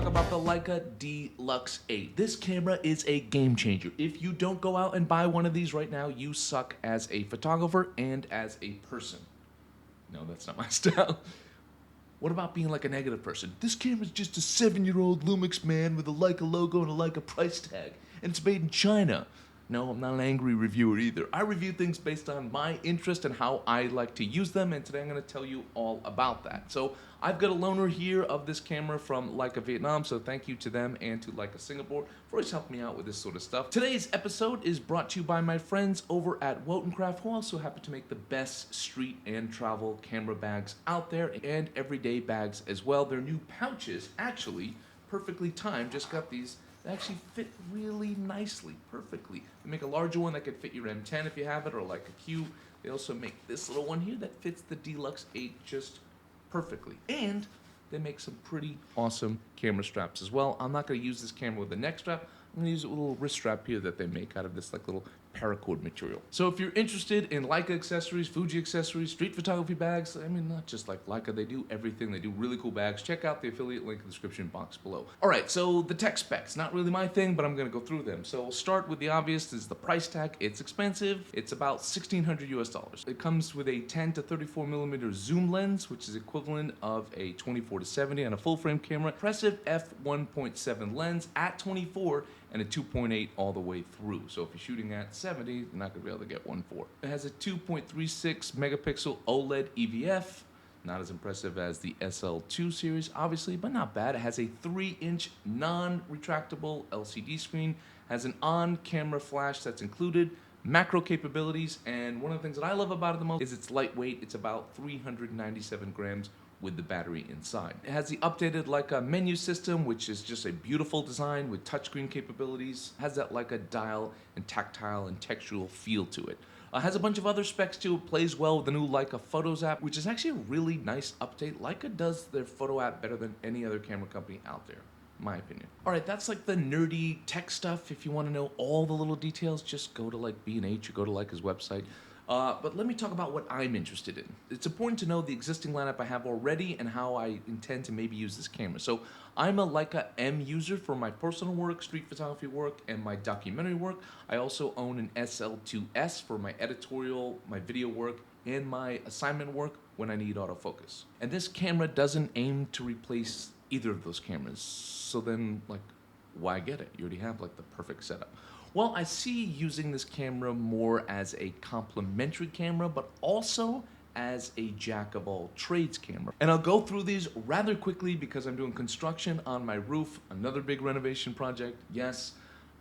talk about the Leica D-Lux 8. This camera is a game changer. If you don't go out and buy one of these right now, you suck as a photographer and as a person. No, that's not my style. What about being like a negative person? This camera's just a 7-year-old Lumix man with a Leica logo and a Leica price tag, and it's made in China. No, I'm not an angry reviewer either. I review things based on my interest and how I like to use them, and today I'm going to tell you all about that. So I've got a loaner here of this camera from Leica Vietnam, so thank you to them and to Leica Singapore for always helping me out with this sort of stuff. Today's episode is brought to you by my friends over at WOTANCRAFT, who also happen to make the best street and travel camera bags out there, and everyday bags as well. Their new pouches, actually perfectly timed, just got these. They actually fit really nicely, perfectly. They make a larger one that could fit your M10 if you have it, or like a Q. They also make this little one here that fits the D-Lux 8 just perfectly. And they make some pretty awesome camera straps as well. I'm not going to use this camera with a neck strap. I'm going to use a little wrist strap here that they make out of this like little paracord material. So if you're interested in Leica accessories, Fuji accessories, street photography bags, I mean, not just like Leica, they do everything. They do really cool bags. Check out the affiliate link in the description box below. All right, so the tech specs, not really my thing, but I'm gonna go through them. So we'll start with the obvious, is the price tag. It's expensive. It's about $1,600 US. It comes with a 10 to 34 millimeter zoom lens, which is equivalent of a 24 to 70 on a full frame camera. Impressive f1.7 lens at 24 and a 2.8 all the way through. So if you're shooting at 70, you're not gonna be able to get 1.4. It has a 2.36 megapixel OLED EVF, not as impressive as the SL2 series, obviously, but not bad. It has a 3-inch non-retractable LCD screen, has an on-camera flash that's included, macro capabilities, and one of the things that I love about it the most is it's lightweight. It's about 397 grams with the battery inside. It has the updated Leica menu system, which is just a beautiful design with touchscreen capabilities. It has that Leica dial and tactile and textural feel to it. Has a bunch of other specs too. It plays well with the new Leica Photos app, which is actually a really nice update. Leica does their photo app better than any other camera company out there, in my opinion. All right, that's like the nerdy tech stuff. If you want to know all the little details, just go to like B&H or go to Leica's website. But let me talk about what I'm interested in. It's important to know the existing lineup I have already and how I intend to maybe use this camera. So I'm a Leica M user for my personal work, street photography work, and my documentary work. I also own an SL2S for my editorial, my video work, and my assignment work when I need autofocus. And this camera doesn't aim to replace either of those cameras. So then, like, why get it? You already have like the perfect setup. Well, I see using this camera more as a complementary camera, but also as a jack-of-all-trades camera. And I'll go through these rather quickly because I'm doing construction on my roof, another big renovation project, yes,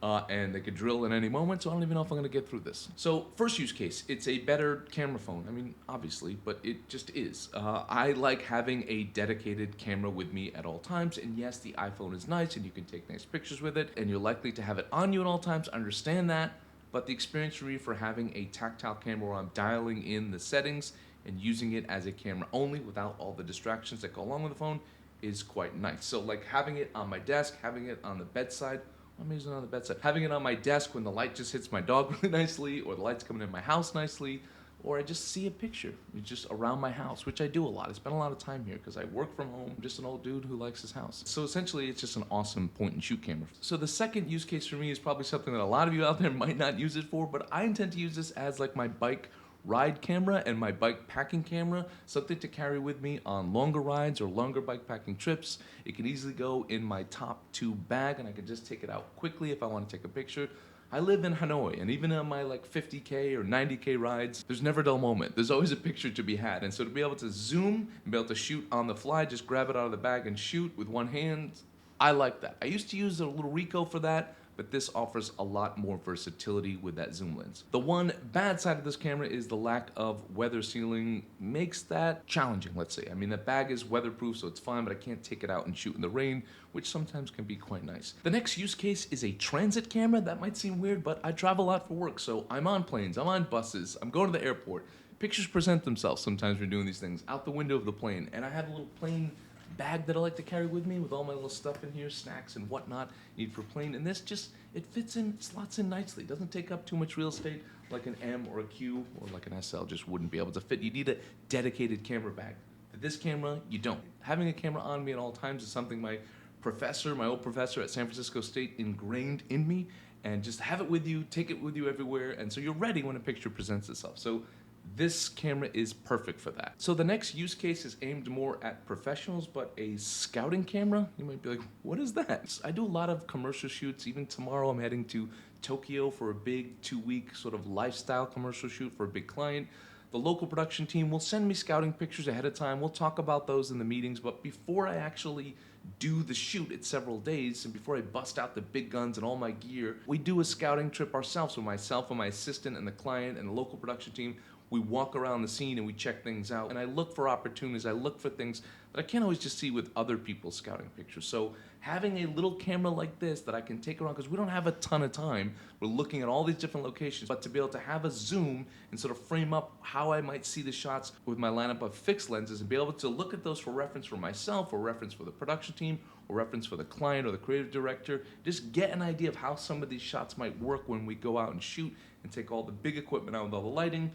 and they could drill at any moment, so I don't even know if I'm gonna get through this. So first use case, it's a better camera phone. I mean, obviously, but it just is. I like having a dedicated camera with me at all times, and yes, the iPhone is nice and you can take nice pictures with it, and you're likely to have it on you at all times, I understand that, but the experience for me for having a tactile camera where I'm dialing in the settings and using it as a camera only without all the distractions that go along with the phone is quite nice. So like having it on my desk, having it on the bedside, I'm using it on the bedside. Having it on my desk when the light just hits my dog really nicely, or the light's coming in my house nicely, or I just see a picture just around my house, which I do a lot. I spend a lot of time here because I work from home. I'm just an old dude who likes his house. So essentially, it's just an awesome point and shoot camera. So the second use case for me is probably something that a lot of you out there might not use it for, but I intend to use this as like my bike ride camera and my bike packing camera, something to carry with me on longer rides or longer bike packing trips. It can easily go in my top 2 bag and I can just take it out quickly if I want to take a picture. I live in Hanoi, and even on my like 50K or 90K rides, there's never a dull moment. There's always a picture to be had. And so to be able to zoom and be able to shoot on the fly, just grab it out of the bag and shoot with one hand, I like that. I used to use a little Ricoh for that, but this offers a lot more versatility with that zoom lens. The one bad side of this camera is the lack of weather sealing makes that challenging, let's say. I mean, the bag is weatherproof, so it's fine, but I can't take it out and shoot in the rain, which sometimes can be quite nice. The next use case is a transit camera. That might seem weird, but I travel a lot for work, so I'm on planes, I'm on buses, I'm going to the airport. Pictures present themselves sometimes when we're doing these things out the window of the plane, and I have a little plane bag that I like to carry with me with all my little stuff in here, snacks and whatnot need for plane, and this just, it fits in, slots in nicely. It doesn't take up too much real estate like an M or a Q or like an SL just wouldn't be able to fit. You need a dedicated camera bag. For this camera, you don't. Having a camera on me at all times is something my professor, my old professor at San Francisco State, ingrained in me, and just have it with you, take it with you everywhere, and so you're ready when a picture presents itself. So this camera is perfect for that. So the next use case is aimed more at professionals, but a scouting camera. You might be like, what is that? I do a lot of commercial shoots. Even tomorrow I'm heading to Tokyo for a big 2-week sort of lifestyle commercial shoot for a big client. The local production team will send me scouting pictures ahead of time. We'll talk about those in the meetings, but before I actually do the shoot, it's several days, and before I bust out the big guns and all my gear, we do a scouting trip ourselves with myself and my assistant and the client and the local production team. We walk around the scene and we check things out, and I look for opportunities. I look for things that I can't always just see with other people's scouting pictures. So having a little camera like this that I can take around, because we don't have a ton of time, we're looking at all these different locations, but to be able to have a zoom and sort of frame up how I might see the shots with my lineup of fixed lenses and be able to look at those for reference for myself or reference for the production team or reference for the client or the creative director, just get an idea of how some of these shots might work when we go out and shoot and take all the big equipment out with all the lighting.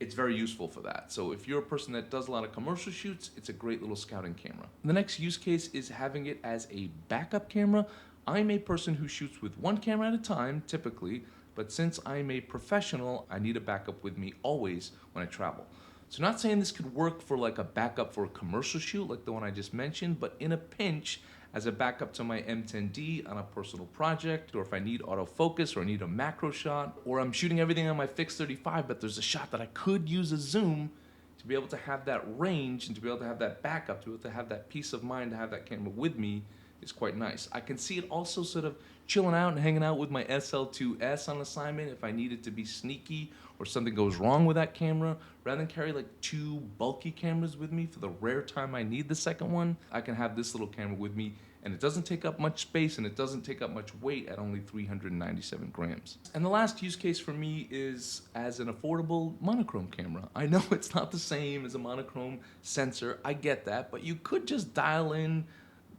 It's very useful for that. So if you're a person that does a lot of commercial shoots, it's a great little scouting camera. The next use case is having it as a backup camera. I'm a person who shoots with one camera at a time, typically, but since I'm a professional, I need a backup with me always when I travel. So not saying this could work for like a backup for a commercial shoot like the one I just mentioned, but in a pinch, as a backup to my M10D on a personal project, or if I need autofocus or I need a macro shot, or I'm shooting everything on my fixed 35, but there's a shot that I could use a zoom to be able to have that range and to be able to have that backup, to be able to have that peace of mind to have that camera with me is quite nice. I can see it also sort of chilling out and hanging out with my SL2S on assignment if I need it to be sneaky or something goes wrong with that camera. Rather than carry like 2 bulky cameras with me for the rare time I need the second one, I can have this little camera with me, and it doesn't take up much space and it doesn't take up much weight at only 397 grams. And the last use case for me is as an affordable monochrome camera. I know it's not the same as a monochrome sensor, I get that, but you could just dial in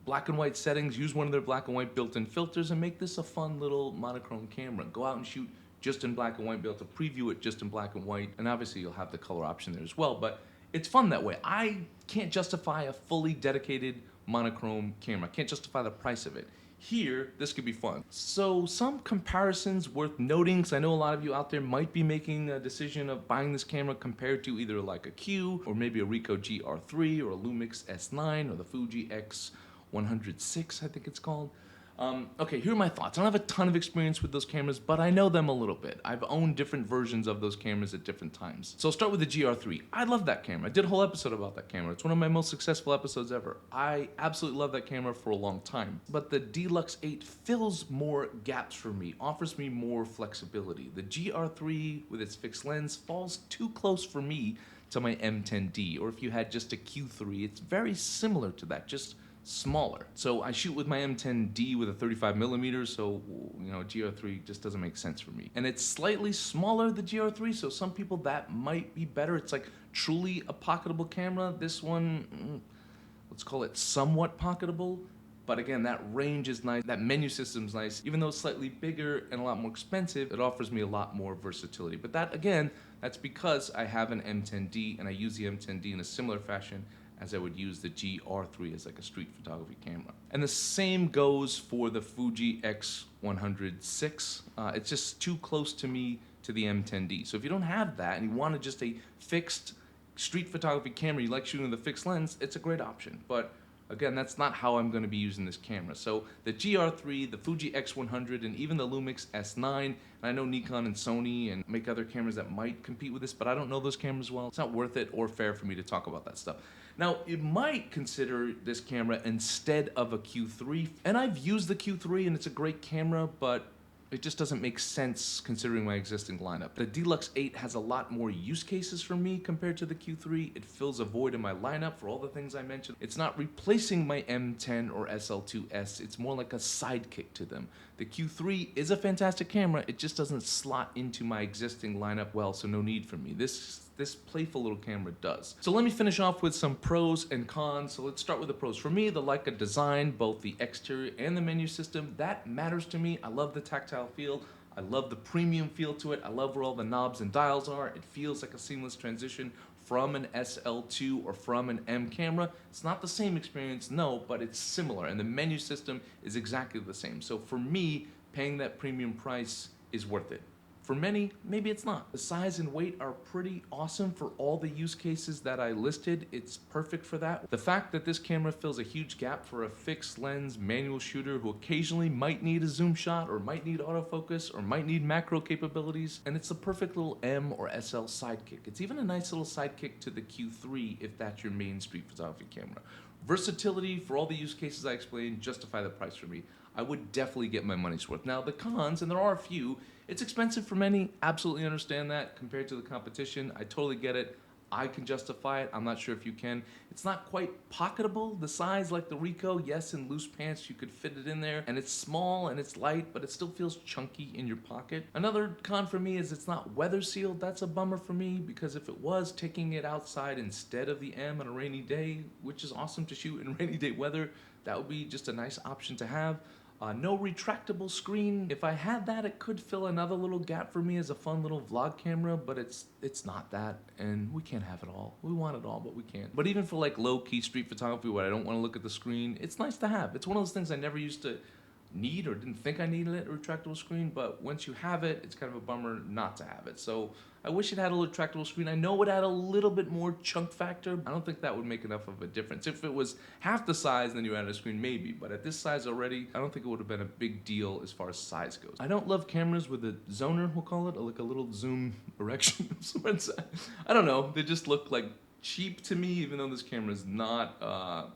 black and white settings, use one of their black and white built-in filters, and make this a fun little monochrome camera. Go out and shoot just in black and white, be able to preview it just in black and white, and obviously you'll have the color option there as well, but it's fun that way. I can't justify a fully dedicated monochrome camera. I can't justify the price of it. Here, this could be fun. So some comparisons worth noting, because I know a lot of you out there might be making a decision of buying this camera compared to either like a Q, or maybe a Ricoh GR3, or a Lumix S9, or the Fuji X106, I think it's called. Okay, here are my thoughts. I don't have a ton of experience with those cameras, but I know them a little bit. I've owned different versions of those cameras at different times. So I'll start with the GR3. I love that camera. I did a whole episode about that camera. It's one of my most successful episodes ever. I absolutely love that camera for a long time. But the D-Lux 8 fills more gaps for me, offers me more flexibility. The GR3 with its fixed lens falls too close for me to my M10D, or if you had just a Q3, it's very similar to that, just smaller. So I shoot with my M10D with a 35mm, so GR3 just doesn't make sense for me. And it's slightly smaller, the GR3, so some people that might be better. It's like truly a pocketable camera. This one, let's call it somewhat pocketable. But again, that range is nice, that menu system's nice. Even though it's slightly bigger and a lot more expensive, it offers me a lot more versatility. But that, again, that's because I have an M10D and I use the M10D in a similar fashion as I would use the GR3 as like a street photography camera. And the same goes for the Fuji X106. It's just too close to me to the M10D. So if you don't have that and you want just a fixed street photography camera, you like shooting with a fixed lens, it's a great option. But again, that's not how I'm going to be using this camera. So the GR3, the Fuji X100, and even the Lumix S9, and I know Nikon and Sony and make other cameras that might compete with this, but I don't know those cameras well. It's not worth it or fair for me to talk about that stuff. Now, you might consider this camera instead of a Q3, and I've used the Q3 and it's a great camera, but it just doesn't make sense considering my existing lineup. The D-Lux 8 has a lot more use cases for me compared to the Q3. It fills a void in my lineup for all the things I mentioned. It's not replacing my M10 or SL2S. It's more like a sidekick to them. The Q3 is a fantastic camera. It just doesn't slot into my existing lineup well, so no need for me. This Playful little camera does. So let me finish off with some pros and cons. So let's start with the pros. For me, the Leica design, both the exterior and the menu system, that matters to me. I love the tactile feel. I love the premium feel to it. I love where all the knobs and dials are. It feels like a seamless transition from an SL2 or from an M camera. It's not the same experience, no, but it's similar, and the menu system is exactly the same. So for me, paying that premium price is worth it. For many, maybe it's not. The size and weight are pretty awesome for all the use cases that I listed. It's perfect for that. The fact that this camera fills a huge gap for a fixed lens manual shooter who occasionally might need a zoom shot or might need autofocus or might need macro capabilities, and it's a perfect little M or SL sidekick. It's even a nice little sidekick to the Q3 if that's your main street photography camera. Versatility for all the use cases I explained justify the price for me. I would definitely get my money's worth. Now the cons, and there are a few, it's expensive for many, absolutely understand that compared to the competition. I totally get it. I can justify it. I'm not sure if you can. It's not quite pocketable. The size like the Ricoh, yes, in loose pants you could fit it in there, and it's small and it's light, but it still feels chunky in your pocket. Another con for me is it's not weather sealed. That's a bummer for me because if it was, taking it outside instead of the M on a rainy day, which is awesome to shoot in rainy day weather, that would be just a nice option to have. No retractable screen. If I had that, it could fill another little gap for me as a fun little vlog camera, but it's not that, and we can't have it all. We want it all, but we can't. But even for like low-key street photography where I don't want to look at the screen, it's nice to have. It's one of those things I never used to need or didn't think I needed it, a retractable screen, but once you have it, it's kind of a bummer not to have it. So I wish it had a retractable screen. I know it had a little bit more chunk factor. I don't think that would make enough of a difference. If it was half the size, then you added a screen, maybe, but at this size already, I don't think it would have been a big deal as far as size goes. I don't love cameras with a zoner, we'll call it, or like a little zoom erection. I don't know, they just look like cheap to me, even though this camera is not,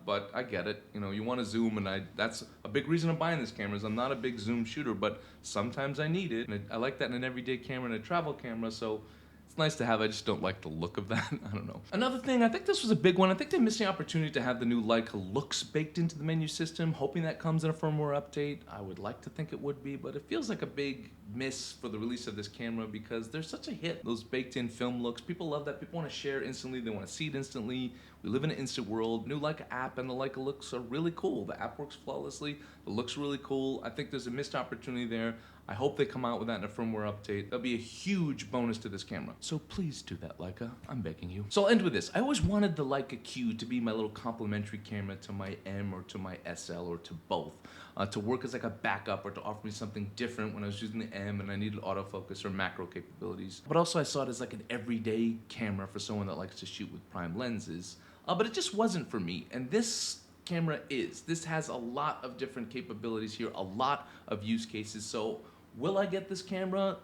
but I get it. You know, you want to zoom, and that's a big reason I'm buying this camera is I'm not a big zoom shooter, but sometimes I need it. And I like that in an everyday camera and a travel camera, so it's nice to have. I just don't like the look of that. I don't know. Another thing, I think this was a big one. I think they missed the opportunity to have the new Leica looks baked into the menu system, hoping that comes in a firmware update. I would like to think it would be, but it feels like a big miss for the release of this camera because they're such a hit. Those baked in film looks, people love that. People want to share instantly. They want to see it instantly. We live in an instant world. New Leica app and the Leica looks are really cool. The app works flawlessly. The looks really cool. I think there's a missed opportunity there. I hope they come out with that in a firmware update. That'll be a huge bonus to this camera. So please do that, Leica. I'm begging you. So I'll end with this. I always wanted the Leica Q to be my little complementary camera to my M or to my SL or to both. To work as like a backup or to offer me something different when I was using the M and I needed autofocus or macro capabilities. But also I saw it as like an everyday camera for someone that likes to shoot with prime lenses. But it just wasn't for me. And this camera is. This has a lot of different capabilities here, a lot of use cases. So will I get this camera?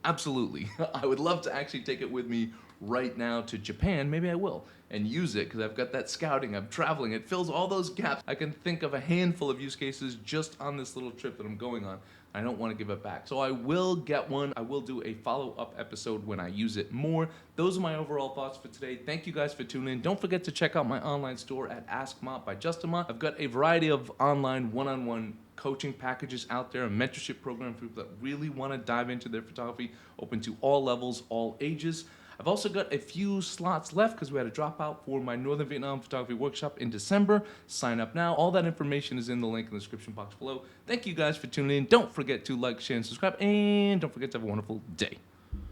Absolutely. I would love to actually take it with me right now to Japan. Maybe I will and use it because I've got that scouting, I'm traveling, it fills all those gaps. I can think of a handful of use cases just on this little trip that I'm going on. I don't want to give it back. So I will get one. I will do a follow-up episode when I use it more. Those are my overall thoughts for today. Thank you guys for tuning in. Don't forget to check out my online store at Ask Mott by Justamont. I've got a variety of online one-on-one coaching packages out there, a mentorship program for people that really want to dive into their photography, open to all levels, all ages. I've also got a few slots left because we had a dropout for my Northern Vietnam photography workshop in December. Sign up now. All that information is in the link in the description box below. Thank you guys for tuning in. Don't forget to like, share, and subscribe, and don't forget to have a wonderful day.